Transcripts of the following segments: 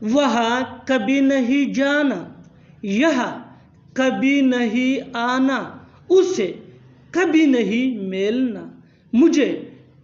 वहाँ कभी नहीं जाना, यहाँ कभी नहीं आना, उसे कभी नहीं मिलना, मुझे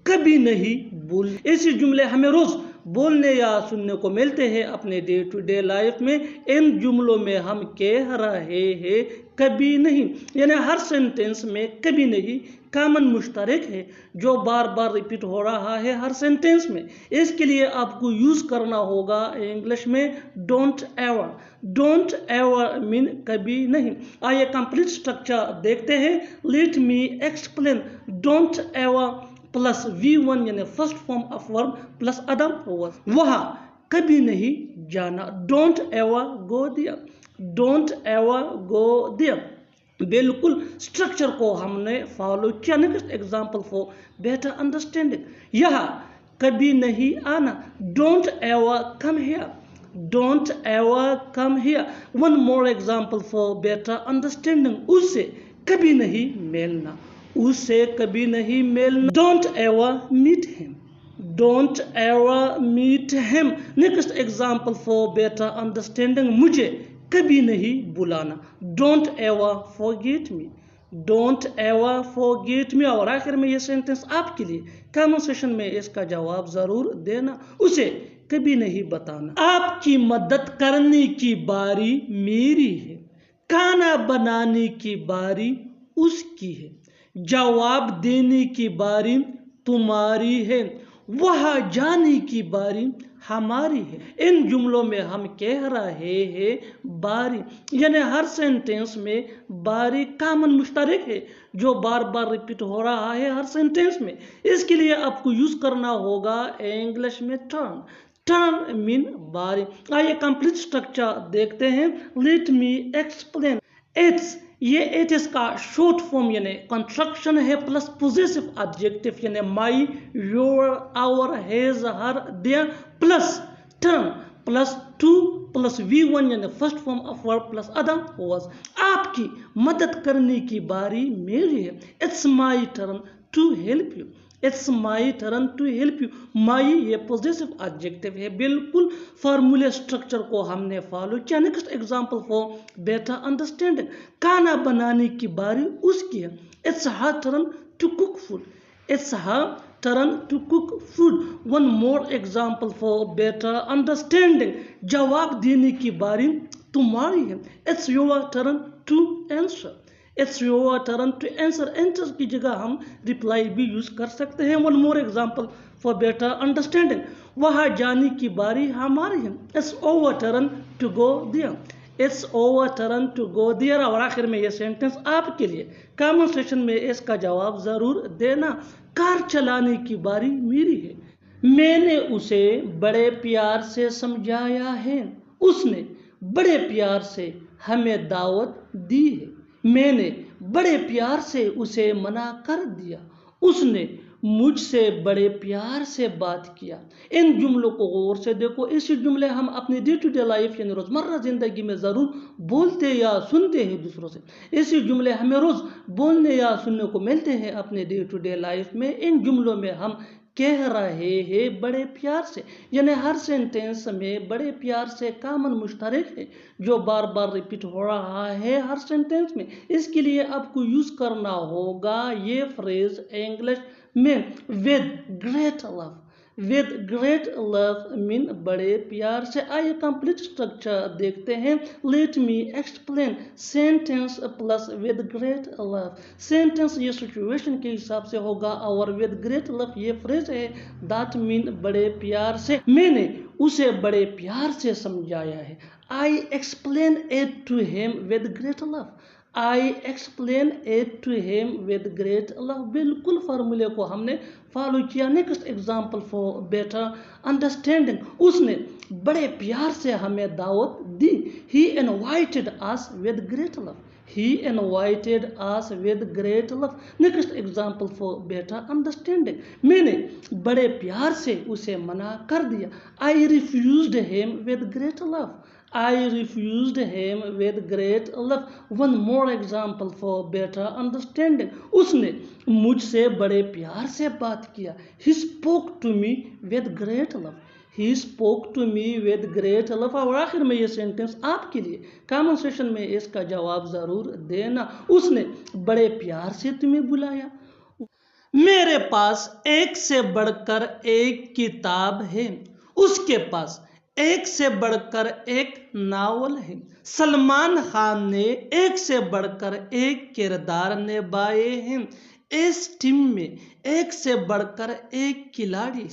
कभी नहीं भूल। ऐसे जुमले हमें रोज बोलने या सुनने को मिलते हैं अपने डे टू डे लाइफ में। इन जुमलों में हम कह रहे हैं कभी नहीं, यानी हर सेंटेंस में कभी नहीं कॉमन मुश्तरक है जो बार बार रिपीट हो रहा है हर सेंटेंस में। इसके लिए आपको यूज करना होगा इंग्लिश में don't ever. Don't ever mean कभी नहीं। आइए कंप्लीट स्ट्रक्चर देखते हैं। Let me explain. Don't ever plus V1 यानी first form of verb plus other verb. वहाँ कभी नहीं जाना, don't ever go there, don't ever go there. बिल्कुल स्ट्रक्चर को हमने फॉलो किया। Next example for better understanding. यहाँ कभी नहीं आना, don't ever come here, don't ever come here. One more example for better understanding. उससे कभी नहीं मिलना, उससे कभी नहीं मिलना, don't ever meet him, don't ever meet him. Next example for better understanding. मुझे कभी नहीं बुलाना, don't ever forget me, don't ever forget me. और आखिर में ये सेंटेंस आपके लिए, कमेंट सेक्शन में इसका जवाब जरूर देना। उसे कभी नहीं बताना, आपकी मदद करने की बारी मेरी है, खाना बनाने की बारी उसकी है, जवाब देने की बारी तुम्हारी है, वहाँ जाने की बारी हमारी है। इन जुमलों में हम कह रहे हैं बारी, यानी हर सेंटेंस में बारी कॉमन मुश्तरक है जो बार बार रिपीट हो रहा है हर सेंटेंस में। इसके लिए आपको यूज करना होगा इंग्लिश में टर्न। टर्न मीन बारी। आइए कंप्लीट स्ट्रक्चर देखते हैं। Let me explain. इट्स, ये इट इज का शॉर्ट फॉर्म यानी कंस्ट्रक्शन है प्लस पोजेसिव एडजेक्टिव यानी my, your, our, his, her, their plus turn plus to plus V1 यानी first form of verb plus other verbs. आपकी मदद करने की बारी मेरी है। It's my turn to help you, it's my turn to help you. My ये possessive adjective है। बिल्कुल फॉर्मूले स्ट्रक्चर को हमने फॉलो किया। Next example for better understanding. खाना बनाने की बारी उसकी है। It's her turn to cook food, it's her turn to cook food. One more example for better understanding. जवाब देने की बारी तुम्हारी है। It's your turn to answer, it's your turn to answer. Answer की जगह हम रिप्लाई भी यूज कर सकते हैं। One more example for better understanding. वहाँ जाने की बारी हमारी है। It's our turn to go there, it's our turn to go there. और आखिर में ये सेंटेंस आपके लिए, कमेंट सेक्शन में इसका जवाब जरूर देना। कार चलाने की बारी मेरी है। मैंने उसे बड़े प्यार से समझाया है, उसने बड़े प्यार से हमें दावत दी है। मैंने बड़े प्यार से उसे मना कर दिया, उसने मुझसे बड़े प्यार से बात किया। इन जुमलों को गौर से देखो। ऐसे जुमले हम अपने डे टू डे लाइफ यानी रोजमर्रा जिंदगी में जरूर बोलते या सुनते हैं दूसरों से। ऐसे जुमले हमें रोज बोलने या सुनने को मिलते हैं अपने डे टू डे लाइफ में। इन जुमलों में हम कह रहे हैं बड़े प्यार से, यानी हर सेंटेंस में बड़े प्यार से कॉमन मुश्तरक है जो बार बार रिपीट हो रहा है हर सेंटेंस में। इसके लिए आपको यूज करना होगा ये फ्रेज इंग्लिश में with great love. With great love mean बड़े प्यार से। आइए कंप्लीट स्ट्रक्चर देखते हैं। Let me explain. Sentence plus with great love. Sentence ये सिचुएशन के हिसाब से होगा और विद ग्रेट लव ये फ्रेज है दैट मीन बड़े प्यार से। मैंने उसे बड़े प्यार से समझाया है। I explain it to him with great love, I explain it to him with great love. बिल्कुल फार्मूले को हमने फॉलो किया। Next example for better understanding. उसने बड़े प्यार से हमें दावत दी। He invited us with great love, he invited us with great love. Next example for better understanding. मैंने बड़े प्यार से उसे मना कर दिया। I refused him with great love, I refused him with great love. One more example for better understanding. उसने मुझसे बड़े प्यार से बात किया। He spoke to me with great love, He spoke to me with great love. اور آخر میں یہ سینٹنس آپ کے لیے کامن سیشن میں اس کا جواب ضرور دینا. اس نے بڑے پیار سے تمہیں بلایا. میرے پاس ایک سے بڑھ کر ایک کتاب ہے. اس کے پاس ایک سے بڑھ کر ایک ناول ہے. سلمان خان نے ایک سے بڑھ کر ایک کردار نبھائے ہیں. اس ٹیم میں ایک سے بڑھ کر ایک کھلاڑی.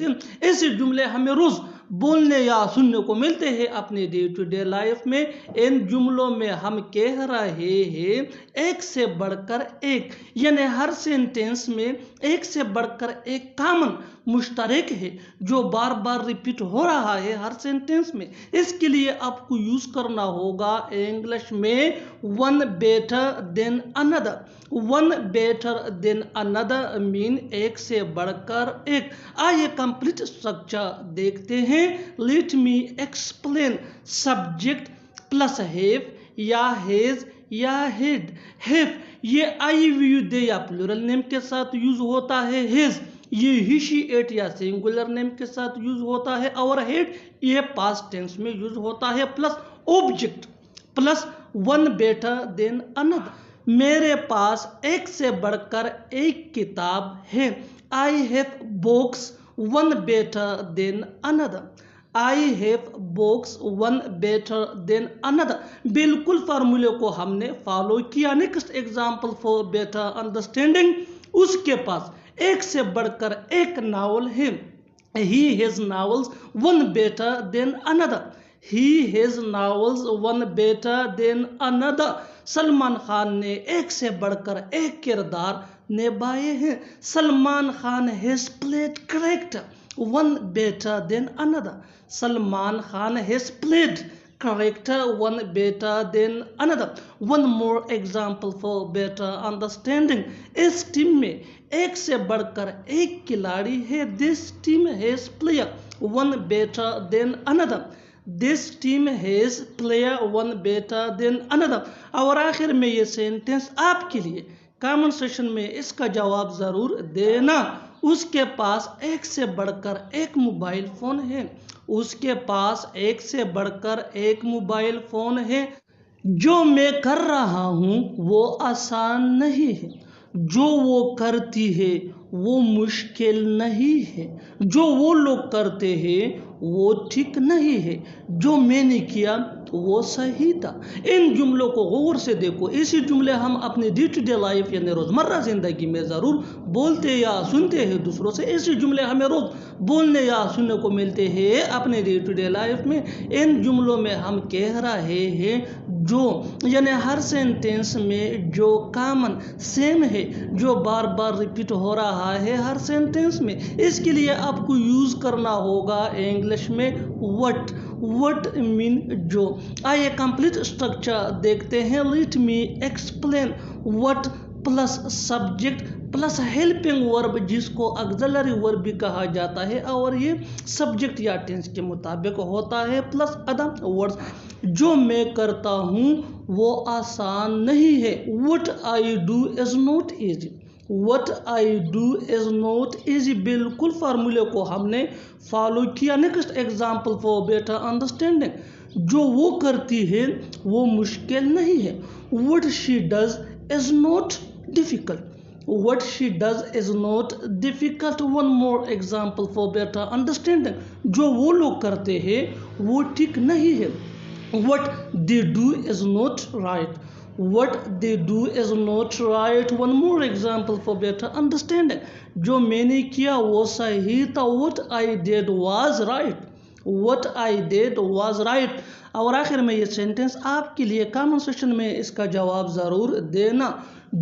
ایسے جملے ہمیں روز بولنے یا سننے کو ملتے ہیں اپنے ڈے ٹو ڈے لائف میں. ان جملوں میں ہم کہہ رہے ہیں ایک سے بڑھ کر ایک، یعنی ہر سینٹینس میں ایک سے بڑھ کر ایک کامن مشترک ہے جو بار بار ریپیٹ ہو رہا ہے ہر سینٹینس میں. اس کے لیے آپ کو یوز کرنا ہوگا انگلش میں ون بیٹر دین اندر. ون بیٹر دین اندر مین ایک سے بڑھ کر ایک. آئیے کمپلیٹ اسٹرکچر دیکھتے ہیں. Let me explain. Subject plus have یا ہیز یا ہیڈ. ہیو یہ آئی وی یو دے یا پلورل نیم کے ساتھ یوز ہوتا ہے. ہیز یہ ہی شی ایٹ یا سنگولر نیم کے ساتھ یوز ہوتا ہے. اور ہیڈ یہ پاسٹ ٹینس میں یوز ہوتا ہے. Plus object plus one better than another. میرے پاس ایک سے بڑھ کر ایک کتاب ہے. I have books one better than another. I have books one better than another. بالکل فارمولے کو ہم نے فالو کیا. Next example for better understanding. اس کے پاس ایک سے بڑھ کر ایک ناول ہے. He has novels one better than another. He has novels one better than another. Salman Khan نے ایک سے بڑھ کر ایک کردار نبھائے ہیں. Salman Khan has played character one better than another. Salman Khan has played character one better than another. One more example for better understanding. اس team میں ایک سے بڑھ کر ایک کھلاڑی ہے. This team has player one better than another. This team has player one better than another. اور آخر میں یہ سینٹنس آپ کے لیے کامن سیشن میں اس کا جواب ضرور دینا. اس کے پاس ایک سے بڑھ کر ایک موبائل فون ہے. اس کے پاس ایک سے بڑھ کر ایک موبائل فون ہے. جو میں کر رہا ہوں وہ آسان نہیں ہے. جو وہ کرتی ہے وہ مشکل نہیں ہے. جو وہ لوگ کرتے ہیں وہ ٹھیک نہیں ہے. جو میں نے کیا وہ صحیح تھا. ان جملوں کو غور سے دیکھو. اسی جملے ہم اپنے ڈے ٹو ڈے لائف یعنی روزمرہ زندگی میں ضرور بولتے یا سنتے ہیں دوسروں سے. ایسے جملے ہمیں روز بولنے یا سننے کو ملتے ہیں اپنے ڈے ٹو ڈے لائف میں. ان جملوں میں ہم کہہ رہے ہیں جو یعنی ہر سینٹینس میں جو کامن سیم ہے جو بار بار ریپیٹ ہو رہا ہے ہر سینٹینس میں. اس کے لیے آپ کو یوز کرنا ہوگا انگلش میں وٹ. وٹ مین جو. آئیے کمپلیٹ اسٹرکچر دیکھتے ہیں. Let me explain. What plus subject plus helping ورب جس کو آگزیلری ورب بھی کہا جاتا ہے اور یہ سبجیکٹ یا ٹینس کے مطابق ہوتا ہے. Plus other words. جو میں کرتا ہوں وہ آسان نہیں ہے. What I do is not easy. What I do is not easy. بالکل فارمولے کو ہم نے فالو کیا. Next example for better understanding. جو وہ کرتی ہے وہ مشکل نہیں ہے. What she does is not difficult. What she does is not difficult. One more example for better understanding. جو وہ لوگ کرتے ہیں وہ ٹھیک نہیں ہے. What they do is not right. What they do is not right. One more example for better understanding. جو میں نے کیا وہ صحیح تھا. What I did was right. What I did was right. اور آخر میں یہ سینٹنس آپ کے لیے کامن سیشن میں اس کا جواب ضرور دینا.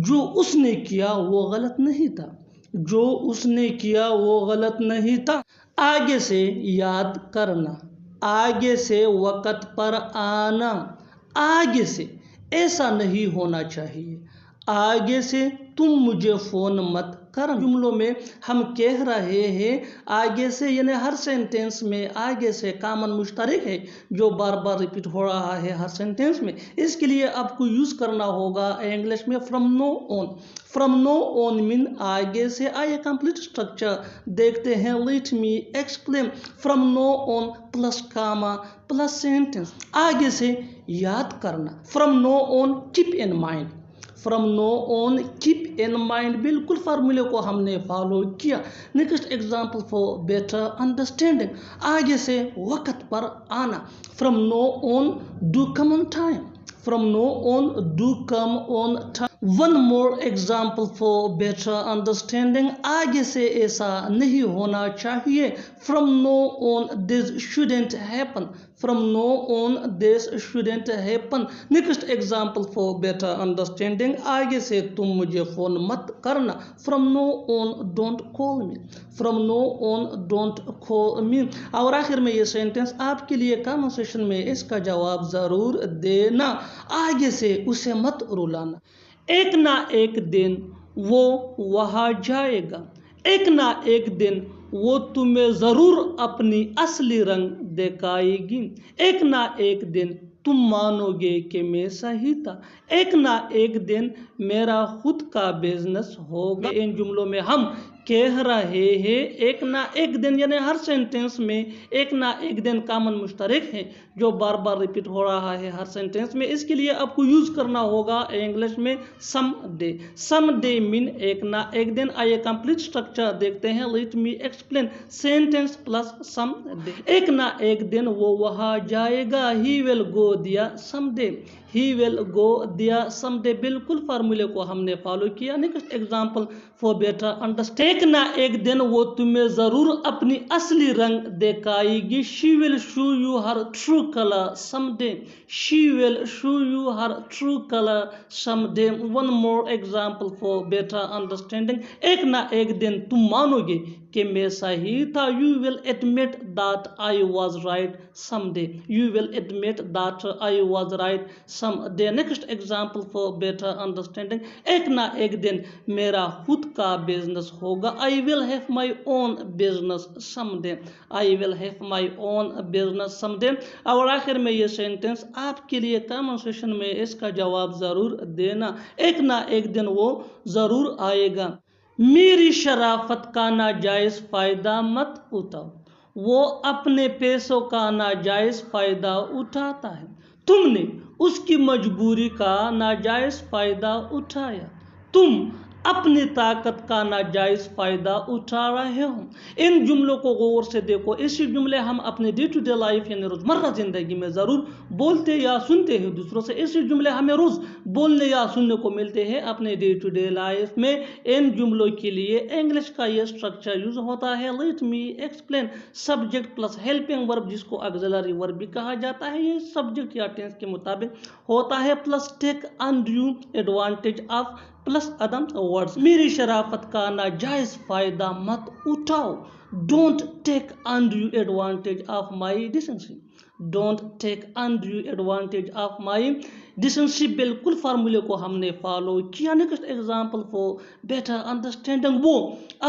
جو اس نے کیا وہ غلط نہیں تھا. جو اس نے کیا وہ غلط نہیں تھا. آگے سے یاد کرنا. آگے سے وقت پر آنا. آگے سے ایسا نہیں ہونا چاہیے. آگے سے تم مجھے فون مت کرنا جملوں میں ہم کہہ رہے ہیں آگے سے، یعنی ہر سینٹینس میں آگے سے کامن مشترک ہے جو بار بار ریپیٹ ہو رہا ہے ہر سینٹینس میں. اس کے لیے آپ کو یوز کرنا ہوگا انگلش میں from now on. From now آن مین آگے سے. آئیے کمپلیٹ اسٹرکچر دیکھتے ہیں. Let me explain. From now on plus comma plus sentence. آگے سے یاد کرنا. From now on keep in mind. From now on keep in mind. بالکل فارمولے کو ہم نے فالو کیا. Next example for better understanding. آگے سے وقت پر آنا. From now on do come on time. From now on do come on time. One more example for better understanding. آگے سے ایسا نہیں ہونا چاہیے. From now on this shouldn't happen. From now on this shouldn't happen. Next example for better understanding. آگے سے تم مجھے فون مت کرنا. From now on don't call me. From now on don't call me. اور آخر میں یہ سینٹینس آپ کے لیے کانورسیشن میں اس کا جواب ضرور دینا. آگے سے اسے مت رلانا. ایک نہ ایک دن وہ وہاں جائے گا. ایک نہ ایک دن وہ تمہیں ضرور اپنی اصلی رنگ دکھائے گی. ایک نہ ایک دن تم مانو گے کہ میں صحیح تھا. ایک نہ ایک دن میرا خود کا بزنس ہوگا. ان جملوں میں ہم کہہ رہے ہیں ایک نہ ایک دن، یعنی ہر سینٹینس میں ایک نہ ایک دن کامن مشترک ہے جو بار بار ریپیٹ ہو رہا ہے ہر سینٹینس میں. اس کے لیے آپ کو یوز کرنا ہوگا انگلش میں سم ڈے. سم ڈے مین ایک نہ ایک دن. آئیے کمپلیٹ اسٹرکچر دیکھتے ہیں. Let me explain. Sentence plus some day. ایک نہ ایک دن وہ وہاں جائے گا. ہی ول گو دیا سم ڈے. ہی ول گو دیا سم ڈے. بالکل فارمولے کو ہم نے فالو کیا. Next example for better understand. ایک نہ ایک دن وہ تمہیں ضرور اپنی اصلی رنگ دکھائے گی. She will show you her true colour some day. She will show you her true colour some day. One more example for better understanding. ایک نہ ایک دن تم مانو گے کہ میں صحیح تھا. You will admit that I was right some day. You will admit that I was right some day. Next example for better understanding. ایک نہ ایک دن میرا خود کا بزنس ہوگا. I will have my own business some day. I will have my own business some day. اور آخر میں یہ سینٹینس آپ کے لیے کانورسیشن میں اس کا جواب ضرور دینا. ایک نہ ایک دن وہ ضرور آئے گا. میری شرافت کا ناجائز فائدہ مت اٹھاؤ. وہ اپنے پیسوں کا ناجائز فائدہ اٹھاتا ہے. تم نے اس کی مجبوری کا ناجائز فائدہ اٹھایا. تم اپنی طاقت کا ناجائز فائدہ اٹھا رہے ہو. ان جملوں کو غور سے دیکھو. اسی جملے ہم اپنے ڈے ٹو ڈے لائف یعنی روزمرہ زندگی میں ضرور بولتے یا سنتے ہیں دوسروں سے. اسی جملے ہمیں روز بولنے یا سننے کو ملتے ہیں اپنے ڈے ٹو ڈے لائف میں. ان جملوں کے لیے انگلش کا یہ اسٹرکچر یوز ہوتا ہے. Late me explain. Subject plus helping ورب جس کو آگزیلری ورب بھی کہا جاتا ہے. یہ سبجیکٹ یا ٹینس کے مطابق ہوتا ہے. Plus take undue advantage of plus ادم ورڈز. میری شرافت کا ناجائز فائدہ مت اٹھاؤ. Don't take undue advantage of my decency. Don't take undue advantage of my decency. بالکل فارمولے کو ہم نے فالو کیا. Next example for better understanding. وہ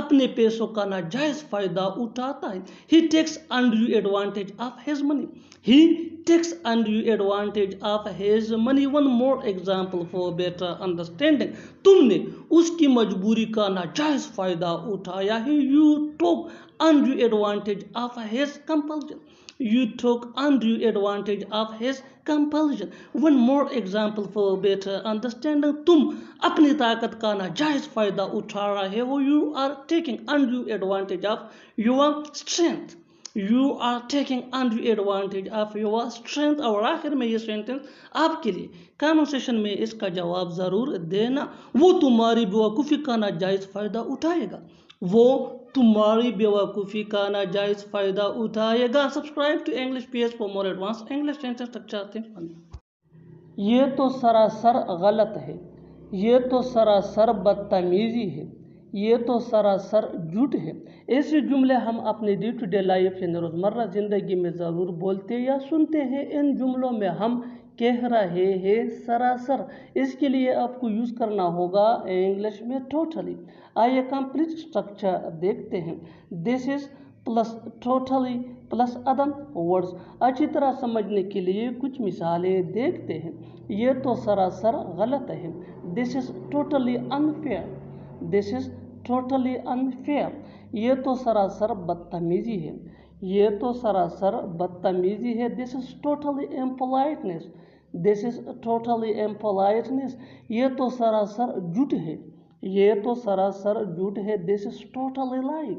اپنے پیسوں کا ناجائز فائدہ اٹھاتا ہے. He takes undue advantage of his money. He takes undue advantage of his money. One more example for better understanding. تم نے اس کی مجبوری کا ناجائز فائدہ اٹھایا. یو ٹوک undue advantage of his compulsion. You took undue advantage of his compulsion. One more example for better understanding. تم اپنی طاقت کا ناجائز فائدہ اٹھا رہے ہو. You are taking undue advantage of your strength. You are taking undue advantage of your strength. اور آخر میں یہ سینٹینس آپ کے لیے کانورسیشن میں اس کا جواب ضرور دینا. وہ تمہاری بیوقوفی کا ناجائز فائدہ اٹھائے گا. وہ تمہاری بیوقوفی کا ناجائز فائدہ اٹھائے گا. Subscribe to English PS for more advance English sentence structure. یہ تو سراسر غلط ہے. یہ تو سراسر بدتمیزی ہے. یہ تو سراسر جھوٹ ہے. ایسے جملے ہم اپنے ڈے ٹو ڈے لائف یعنی روزمرہ زندگی میں ضرور بولتے یا سنتے ہیں. ان جملوں میں ہم कह रहे हैं सरासर, इसके लिए आपको यूज़ करना होगा इंग्लिश में टोटली। आइए कंप्लीट स्ट्रक्चर देखते हैं। This is plus totally plus other words. अच्छी तरह समझने के लिए कुछ मिसालें देखते हैं। ये तो सरासर गलत है। This is totally unfair. This is totally unfair. ये तो सरासर बदतमीजी है। ये तो सरासर बदतमीजी है। This is totally impoliteness. This is totally impoliteness. ये तो सरासर झूठ है। ये तो सरासर झूठ है। This is totally lie.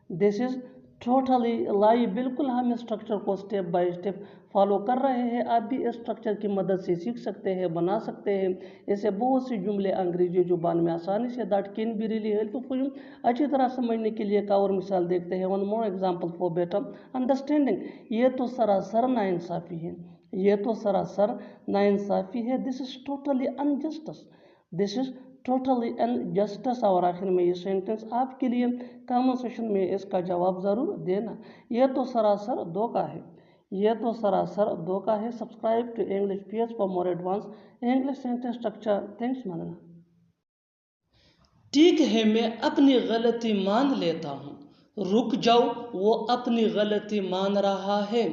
This is totally lie. बिल्कुल हम स्ट्रक्चर को स्टेप बाय स्टेप फॉलो कर रहे हैं। आप भी इस स्ट्रक्चर की मदद से सीख सकते हैं, बना सकते हैं। ऐसे बहुत से जुमले अंग्रेजी जुबान में आसानी say that can be really helpful for you. अच्छी तरह समझने के लिए एक और मिसाल देखते हैं। One more example for better understanding. ये तो सरासर नाइंसाफ़ी है। ये तो सरासर नाइंसाफ़ी है। This is totally injustice. This is totally injustice. और आखिर में ये सेंटेंस आपके लिए कमेंट सेक्शन में इसका जवाब ज़रूर देना। यह तो सरासर धोखा है। यह तो सरासर धोखा है। Subscribe to English PH for more advance English sentence structure. Thanks मानना। ठीक है, मैं अपनी गलती मान लेता हूँ। रुक जाओ, वो अपनी गलती मान रहा है।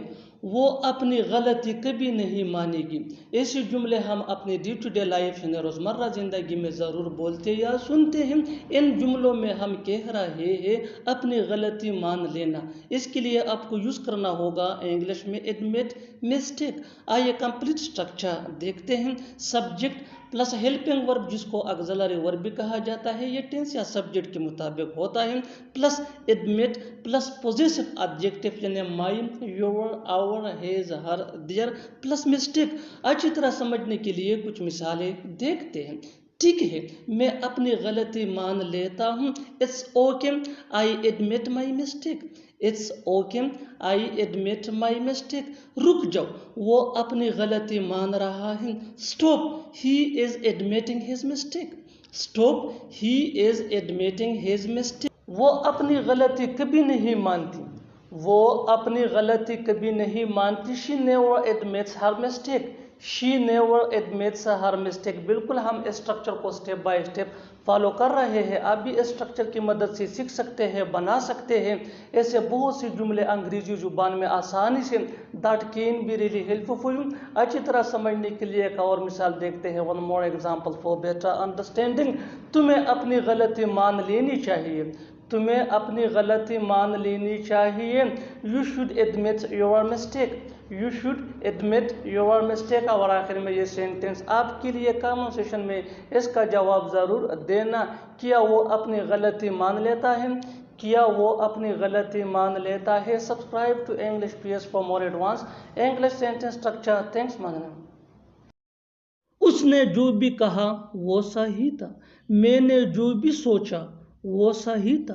वो अपनी गलती कभी नहीं मानेगी। ऐसे जुमले हम अपनी डे टू डे लाइफ यानी रोज़मर्रा ज़िंदगी में ज़रूर बोलते या सुनते हैं। इन जुमलों में हम कह रहे हैं अपनी गलती मान लेना। इसके लिए आपको यूज़ करना होगा इंग्लिश में एडमिट मिस्टेक। आइए कंप्लीट स्ट्रक्चर देखते हैं। सब्जेक्ट प्लस हेल्पिंग वर्ब, जिसको ऑक्सिलरी वर्ब भी कहा जाता है, ये टेंस या सब्जेक्ट के मुताबिक होता है। Plus admit plus possessive adjective यानी my, your, our, his, her, their plus mistake. अच्छी तरह समझने के लिए कुछ मिसालें देखते हैं। ठीक है, मैं अपनी गलती मान लेता हूँ। It's okay I admit my mistake. It's okay I admit my mistake. रुक जाओ, वो अपनी गलती मान रहा है। Stop, he is admitting his mistake. Stop, he is admitting his mistake. वो अपनी गलती कभी नहीं मानती। वो अपनी गलती कभी नहीं मानती। She never admits her mistake. She never admits her mistake. बिल्कुल हम इस स्ट्रक्चर को स्टेप बाय स्टेप फॉलो कर रहे हैं। आप भी इस स्ट्रक्चर की मदद से सीख सकते हैं, बना सकते हैं। ऐसे बहुत से जुमले अंग्रेजी जुबान में आसानी say that can be really helpful for you. अच्छी तरह समझने के लिए एक और मिसाल देखते हैं। One more example for better understanding. तुम्हें अपनी गलती मान लेनी चाहिए। तुम्हें अपनी गलती मान लेनी चाहिए। You should admit your mistake. You should admit your mistake. और आखिर में ये सेंटेंस आपके लिए कमेंट सेक्शन में इसका जवाब ज़रूर देना। क्या वो अपनी गलती मान लेता है? क्या वो अपनी गलती मान लेता है? Subscribe to English PH for more advance English sentence structure. Thanks मानना। उसने जो भी कहा वो सही था। मैंने जो भी सोचा वो सही था।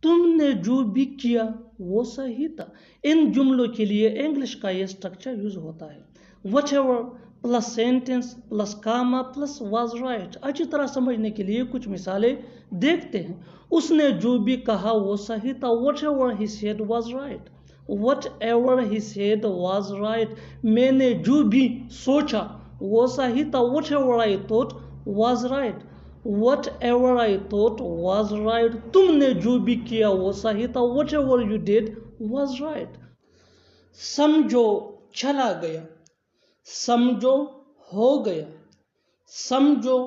तुमने जो भी किया वो सही था। इन जुमलों के लिए इंग्लिश का ये स्ट्रक्चर यूज होता है। Whatever plus sentence plus comma plus was right. अच्छी तरह समझने के लिए कुछ मिसालें देखते हैं। उसने जो भी कहा वो सही था। Whatever he said was right. Whatever he said was right. मैंने जो भी सोचा वो सही था। Whatever I thought was right. Whatever I thought was right. तुमने जो भी किया वो सही था। Whatever you did was right. समझो चला गया। समझो हो गया। समझो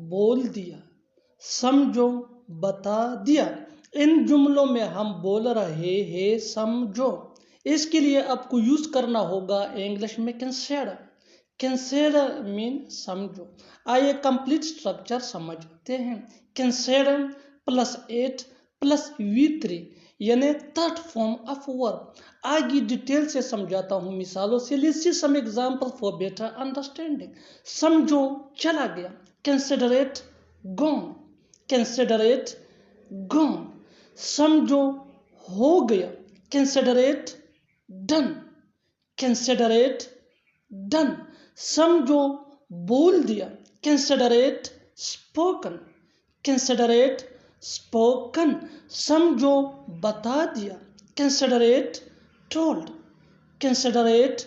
बोल दिया। समझो बता दिया। इन जुमलों में हम बोल रहे हैं समझो। इसके लिए आपको यूज करना होगा इंग्लिश में कंसीडर। कंसीडर मीन समझो। आइए कंप्लीट स्ट्रक्चर समझते हैं। Consider plus eight plus V3 यानी थर्ड फॉर्म ऑफ वर्ब। आगे डिटेल से समझाता हूँ मिसालों से। Let's see some example for better understanding. समझो चला गया। Consider it gone. Consider it gone. समझो हो गया। Consider it done. Consider it done. समझो बोल दिया। Consider it spoken. Consider it spoken. समझो बता दिया। Consider it told. Consider it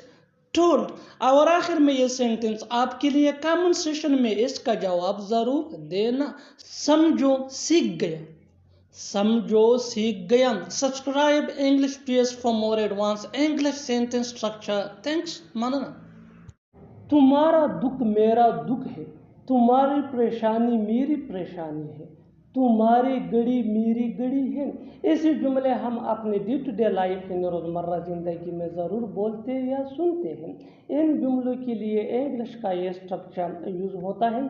told. اور آخر میں یہ سینٹنس آپ کے لیے کامن سیشن میں اس کا جواب ضرور دینا. سمجھو سیکھ گیا. سمجھو سیکھ گیا. Subscribe English PS for more advance English sentence structure. Thanks. مننا. تمہارا دکھ میرا دکھ ہے. تمہاری پریشانی میری پریشانی ہے. تمہاری گھڑی میری گھڑی ہے. ایسے جملے ہم اپنے ڈے ٹو ڈے لائف یعنی روزمرہ زندگی میں ضرور بولتے یا سنتے ہیں. ان جملوں کے لیے انگلش کا یہ اسٹرکچر یوز ہوتا ہے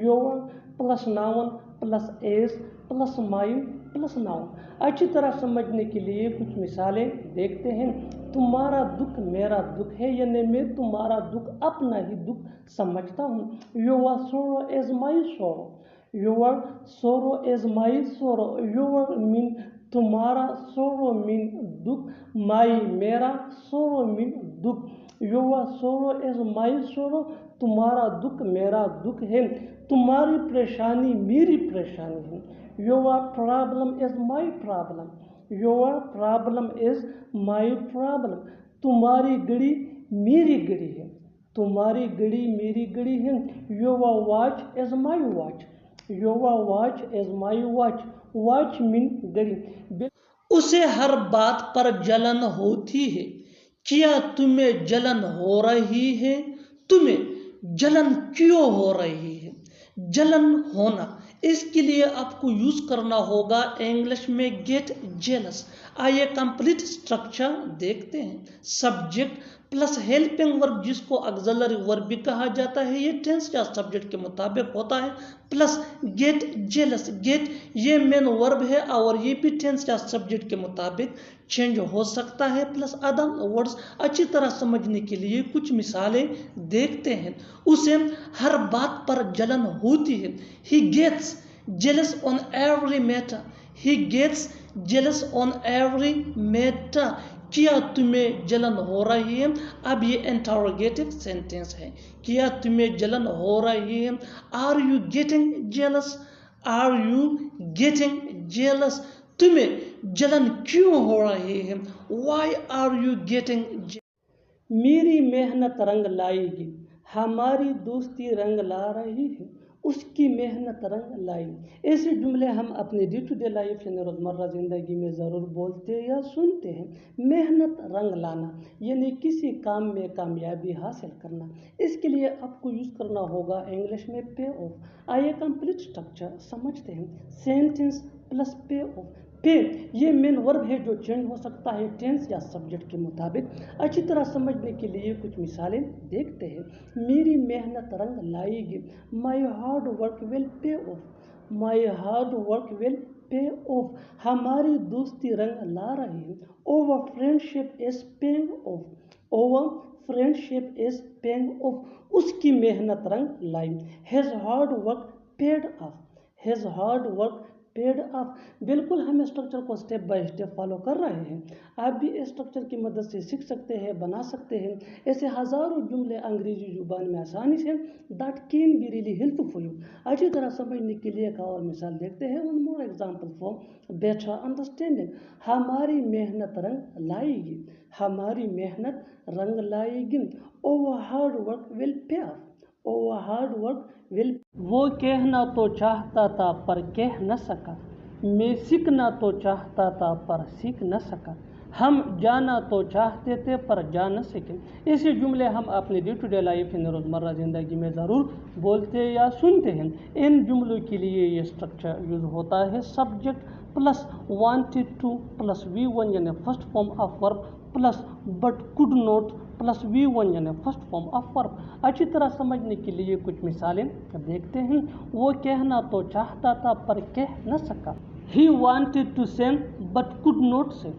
your plus noun plus is plus my plus noun. اچھی طرح سمجھنے کے لیے کچھ مثالیں دیکھتے ہیں. تمہارا دکھ میرا دکھ ہے یعنی میں تمہارا دکھ اپنا ہی دکھ سمجھتا ہوں. Your sorrow is my sorrow. Your sorrow is my sorrow. Your mean تمہارا سورو مین دکھ. مائی میرا سورو مین دکھ. Your sorrow is my sorrow. تمہارا دکھ میرا دکھ ہے. تمہاری پریشانی میری پریشانی ہے. Your problem is my problem. Your problem is my problem. تمہاری گھڑی میری گھڑی ہے. تمہاری گھڑی میری گھڑی ہے. Your watch is my watch. Your watch is my watch. Watch mean گھڑی. اسے ہر بات پر جلن ہوتی ہے. کیا تمہیں جلن ہو رہی ہے؟ تمہیں جلن کیوں ہو رہی ہے؟ جلن ہونا. اس کے لیے آپ کو یوز کرنا ہوگا انگلش میں گیٹ جیلس. آئیے کمپلیٹ اسٹرکچر دیکھتے ہیں. سبجیکٹ پلس ہیلپنگ ورب جس کو آگزیلری ورب بھی کہا جاتا ہے. یہ ٹینس یا سبجیکٹ کے مطابق ہوتا ہے. Plus get jealous. گیٹ یہ مین ورب ہے اور یہ بھی ٹینس یا سبجیکٹ کے مطابق چینج ہو سکتا ہے. Plus other words. اچھی طرح سمجھنے کے لیے کچھ مثالیں دیکھتے ہیں. اسے ہر بات پر جلن ہوتی ہے. He gets jealous on every matter. He gets jealous on every matter. کیا تمہیں جلن ہو رہی ہے؟ اب یہ انٹروگیٹو سینٹینس ہے. کیا تمہیں جلن ہو رہی ہے؟ Are you getting jealous? Are you getting jealous? تمہیں جلن کیوں ہو رہی ہے؟ Why are you getting jealous? میری محنت رنگ لائے گی. ہماری دوستی رنگ لا رہی ہے. اس کی محنت رنگ لائی. ایسے جملے ہم اپنے ڈے ٹو ڈے لائف یعنی روزمرہ زندگی میں ضرور بولتے یا سنتے ہیں. محنت رنگ لانا یعنی کسی کام میں کامیابی حاصل کرنا. اس کے لیے آپ کو یوز کرنا ہوگا انگلش میں پے آف. آئیے کمپلیٹ اسٹرکچر سمجھتے ہیں. Sentence plus pay off. Pay یہ مین ورب ہے جو چینج ہو سکتا ہے ٹینس یا سبجیکٹ کے مطابق. اچھی طرح سمجھنے کے لیے کچھ مثالیں دیکھتے ہیں. میری محنت رنگ لائے گی. My hard work will pay off. My hard work will pay off. ہماری دوستی رنگ لا رہی ہے. Our friendship is paying off. Our friendship is paying off. اس کی محنت رنگ لائی. His hard work paid off. His hard work paid off. بالکل ہم اسٹرکچر کو اسٹیپ بائی اسٹیپ فالو کر رہے ہیں. آپ بھی اسٹرکچر کی مدد سے سیکھ سکتے ہیں بنا سکتے ہیں. ایسے ہزاروں جملے انگریزی زبان میں آسانی سے that can be really helpful you. اچھی طرح سمجھنے کے لیے ایک اور مثال دیکھتے ہیں. One more example for better understanding. ہماری محنت رنگ لائے گی. ہماری محنت رنگ لائے گی. Over hard work will pay of. Over hard work ول. وہ کہنا تو چاہتا تھا پر کہہ نہ سکا. میں سیکھنا تو چاہتا تھا پر سیکھ نہ سکا. ہم جانا تو چاہتے تھے پر جا نہ سکے. ایسے جملے ہم اپنے ڈے ٹو ڈے لائف یعنی روزمرہ زندگی میں ضرور بولتے یا سنتے ہیں. ان جملوں کے لیے یہ اسٹرکچر یوز ہوتا ہے subject plus wanted to plus V one یعنی first form of verb plus but could not plus V one یعنی فرسٹ فارم آف ورب. اچھی طرح سمجھنے کے لیے کچھ مثالیں دیکھتے ہیں. وہ کہنا تو چاہتا تھا پر کہہ نہ سکا. He wanted to sing but could not sing.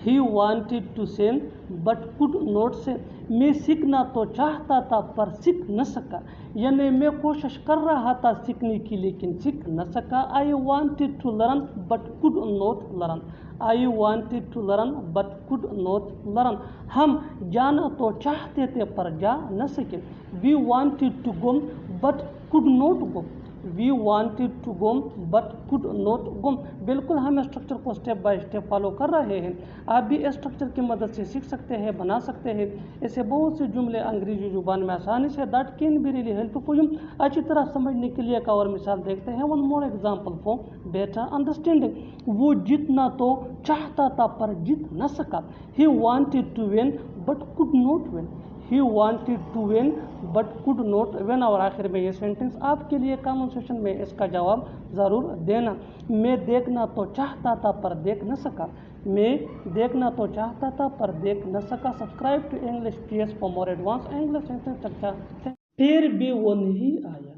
He wanted to sing but could not sing. میں سیکھنا تو چاہتا تھا پر سیکھ نہ سکا. یعنی میں کوشش کر رہا تھا سیکھنے کی لیکن سیکھ نہ سکا. I wanted to learn but could not learn. I wanted to learn but could not learn. ہم جانا تو چاہتے تھے پر جا نہ سکے. We wanted to go but could not go. We wanted to go but could not go. बिल्कुल हम स्ट्रक्चर को स्टेप बाय स्टेप फॉलो कर रहे हैं। आप भी स्ट्रक्चर की मदद से सीख सकते हैं, बना सकते हैं। ऐसे बहुत से जुमले अंग्रेजी जुबान में आसानी say that can be really helpful you. अच्छी तरह समझने के लिए एक और मिसाल देखते हैं। One more example for better understanding. वो जीतना तो चाहता था पर जीत न सका। He wanted to win but could not win. He wanted to win but could not win. और आखिर में ये सेंटेंस आपके लिए कमेंट सेक्शन में इसका जवाब ज़रूर देना। मैं देखना तो चाहता था पर देख न सका। मैं देखना तो चाहता था पर देख न सका। Subscribe to English PS for more advance English sentence structure. फिर भी वो नहीं आया,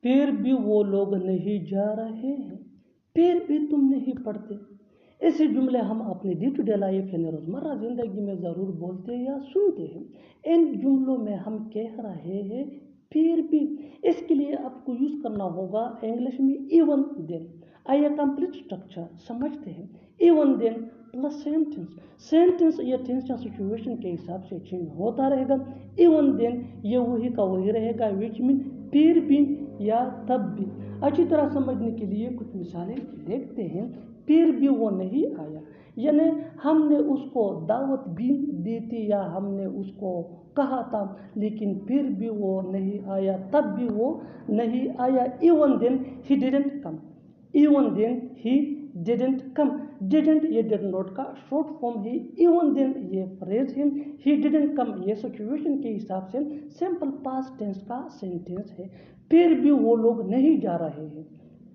फिर भी वो लोग नहीं जा रहे हैं, फिर भी तुम नहीं पढ़ते। ऐसे जुमले हम अपनी डे टू डे लाइफ यानी रोज़मर्रा ज़िंदगी में ज़रूर बोलते या सुनते हैं। इन जुमलों में हम कह रहे हैं फिर भी। इसके लिए आपको यूज़ करना होगा इंग्लिश में इवन देन। आइए कंप्लीट स्ट्रक्चर समझते हैं। Even then plus sentence. Sentence या टेंस या सिचुएशन के हिसाब से चेंज होता रहेगा। इवन देन ये वही का वही रहेगा, विच मीन फिर भी या तब भी। अच्छी तरह समझने के लिए कुछ मिसालें देखते हैं। फिर भी वो नहीं आया, यानी हमने उसको दावत भी दी थी या हमने उसको कहा था, लेकिन फिर भी वो नहीं आया, तब भी वो नहीं आया। Even then he didn't come. Even then he didn't come. Didn't ये डिड नॉट का शॉर्ट फॉर्म है। इवन देन ये फ्रेज है। ही डिडंट कम ये सिचुएशन के हिसाब से सिंपल पास्ट टेंस का सेंटेंस है। फिर भी वो लोग नहीं जा रहे हैं,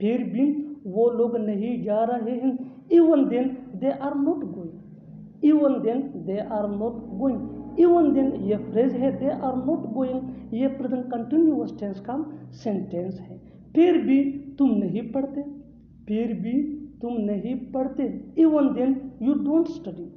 फिर भी वो लोग नहीं जा रहे हैं। Even then they are not going. Even then they are not going. Even then ये फ्रेज है, दे आर नॉट गोइंग ये प्रेजेंट कंटिन्यूअस टेंस का सेंटेंस है। फिर भी तुम नहीं पढ़ते, फिर भी तुम नहीं पढ़ते। Even then you don't study.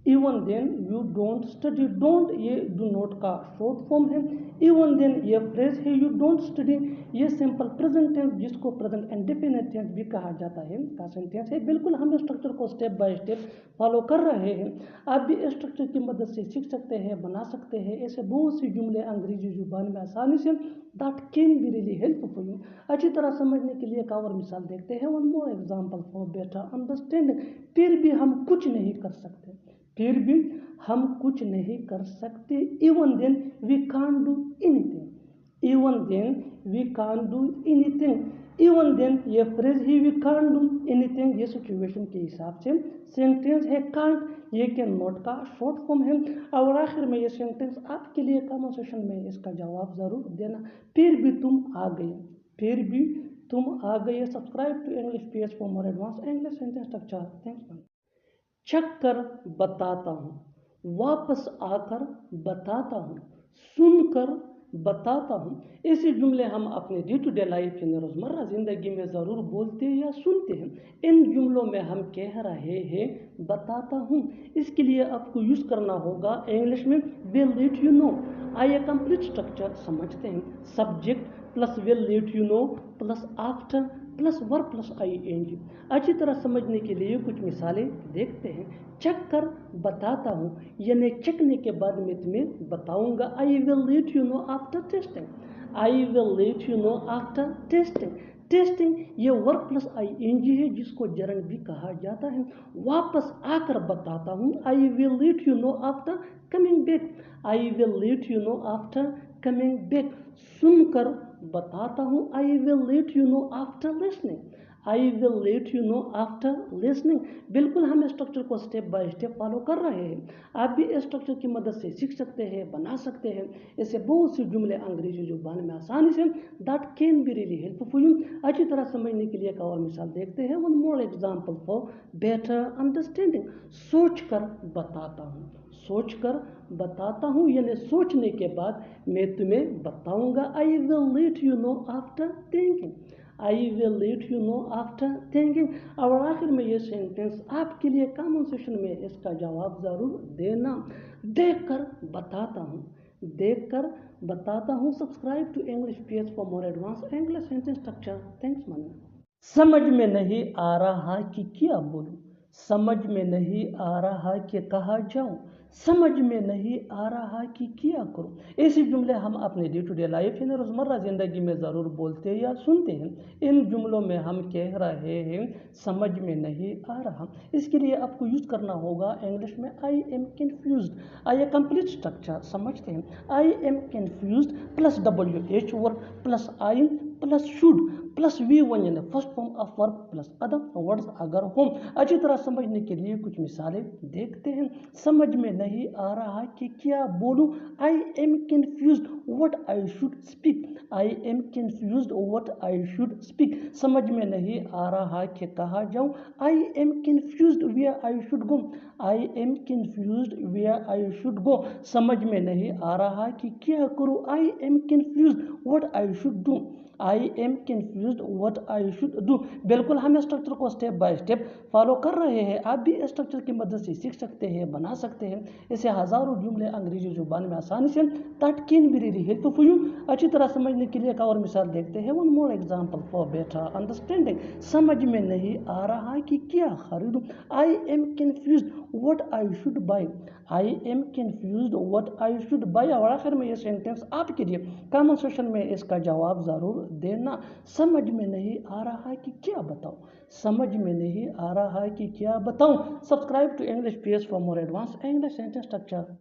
Even then you don't study. Don't ये डू नॉट का शॉर्ट फॉर्म है। इवन देन ये फ्रेज है, यू डोंट स्टडी ये सिंपल प्रेजेंट टेंस जिसको प्रेजेंट इंडेफिनिट टेंस भी कहा जाता है का सेंटेंस है। बिल्कुल हम स्ट्रक्चर को स्टेप बाय स्टेप फॉलो कर रहे हैं। आप भी स्ट्रक्चर की मदद से सीख सकते हैं, बना सकते हैं। ऐसे बहुत सी जुमले अंग्रेजी जुबान में आसानी say that can be really helpful you. अच्छी तरह समझने के लिए एक और मिसाल देखते हैं। One more example for better understanding. फिर भी हम कुछ नहीं कर सकते, फिर भी हम कुछ नहीं कर सकते। Even then we can't do anything. Even then we can't do anything. Even then ये फ्रेज ही, वी कांट डू एनीथिंग ये सिचुएशन के हिसाब से सेंटेंस है। कांट ये कैन नॉट का शॉर्ट फॉर्म है। और आखिर में ये सेंटेंस आपके लिए कमेंट सेक्शन में इसका जवाब ज़रूर देना। फिर भी तुम आ गए, फिर भी तुम आ गए। Subscribe to English PS for more advance English sentence structure. Thanks. चख कर बताता हूँ, वापस आकर बताता हूँ, सुनकर बताता हूँ। ऐसे जुमले हम अपने डे टू डे लाइफ यानी रोज़मर्रा ज़िंदगी में ज़रूर बोलते या सुनते हैं। इन जुमलों में हम कह रहे हैं बताता हूँ। इसके लिए आपको यूज़ करना होगा इंग्लिश में विल लेट यू नो। आइए कंप्लीट स्ट्रक्चर समझते हैं। Subject plus will let you know plus after plus verb plus ING। अच्छी तरह समझने के लिए कुछ मिसालें देखते हैं। चेक कर बताता हूँ, यानी चेकने के बाद मैं तुम्हें बताऊंगा। I will let you know after testing. I will let you know after testing. Testing ये वर्ब प्लस ING है जिसको जरंड भी कहा जाता है। वापस आकर बताता हूँ, I will let you know after coming back. I will let you know after coming back. सुनकर बताता हूँ, I will let you know after listening. I will let you know after listening. बिल्कुल हम स्ट्रक्चर को step by step follow कर रहे हैं। आप भी स्ट्रक्चर की मदद से सीख सकते हैं, बना सकते हैं। ऐसे बहुत से जुमले अंग्रेजी जुबान में आसानी say that can be really helpful you. अच्छी तरह समझने के लिए एक और मिसाल देखते हैं। One more example for better understanding. सोच कर बताता हूँ, सोच कर बताता हूँ, यानी सोचने के बाद मैं तुम्हें बताऊंगा। I will let you know after thinking. I will let you know after thinking. और आखिर में ये सेंटेंस आपके लिए कमेंट सेक्शन में इसका जवाब ज़रूर देना। देख कर बताता हूँ, देख कर बताता हूँ। Subscribe to English PS for more advance English sentence structure. Thanks मनी। समझ में नहीं आ रहा कि क्या बोलूँ, समझ में नहीं आ रहा कि कहाँ जाऊँ, समझ में नहीं आ रहा कि क्या करूं। ऐसे जुमले हम अपने डे टू डे लाइफ यानी रोज़मर्रा ज़िंदगी में ज़रूर बोलते या सुनते हैं। इन जुमलों में हम कह रहे हैं समझ में नहीं आ रहा, इसके लिए आपको यूज़ करना होगा इंग्लिश में आई एम कन्फ्यूज्ड। आइए कंप्लीट स्ट्रक्चर समझते हैं। आई am confused plus WH word plus I plus should plus V1 यानी first form of verb plus other words अगर हों। अच्छी तरह समझने के लिए कुछ मिसालें देखते हैं। समझ में नहीं आ रहा कि क्या बोलूं। I am confused what I should speak. I am confused what I should speak. समझ में नहीं आ रहा कि कहाँ जाऊं। I am confused where I should go. I am confused where I should go. समझ में नहीं आ रहा कि क्या करूं। I am confused what I should do. I am confused what I should do. बिल्कुल हम स्ट्रक्चर को स्टेप बाय स्टेप फॉलो कर रहे हैं। आप भी स्ट्रक्चर की मदद से सीख सकते हैं, बना सकते हैं। इसे हज़ारों जुमले अंग्रेजी जुबान में आसानी say that can be really helpful for you. अच्छी तरह समझने के लिए एक और मिसाल देखते हैं। One more example for better understanding. समझ में नहीं आ रहा कि क्या खरीदूं। आई am confused what I should buy. I am confused what I should buy. और आखिर में ये सेंटेंस आपके लिए कमेंट सेक्शन में इसका जवाब ज़रूर देना। समझ में नहीं आ रहा कि क्या बताऊं। समझ में नहीं आ रहा कि क्या बताऊं। Subscribe to English page for more advance English sentence structure.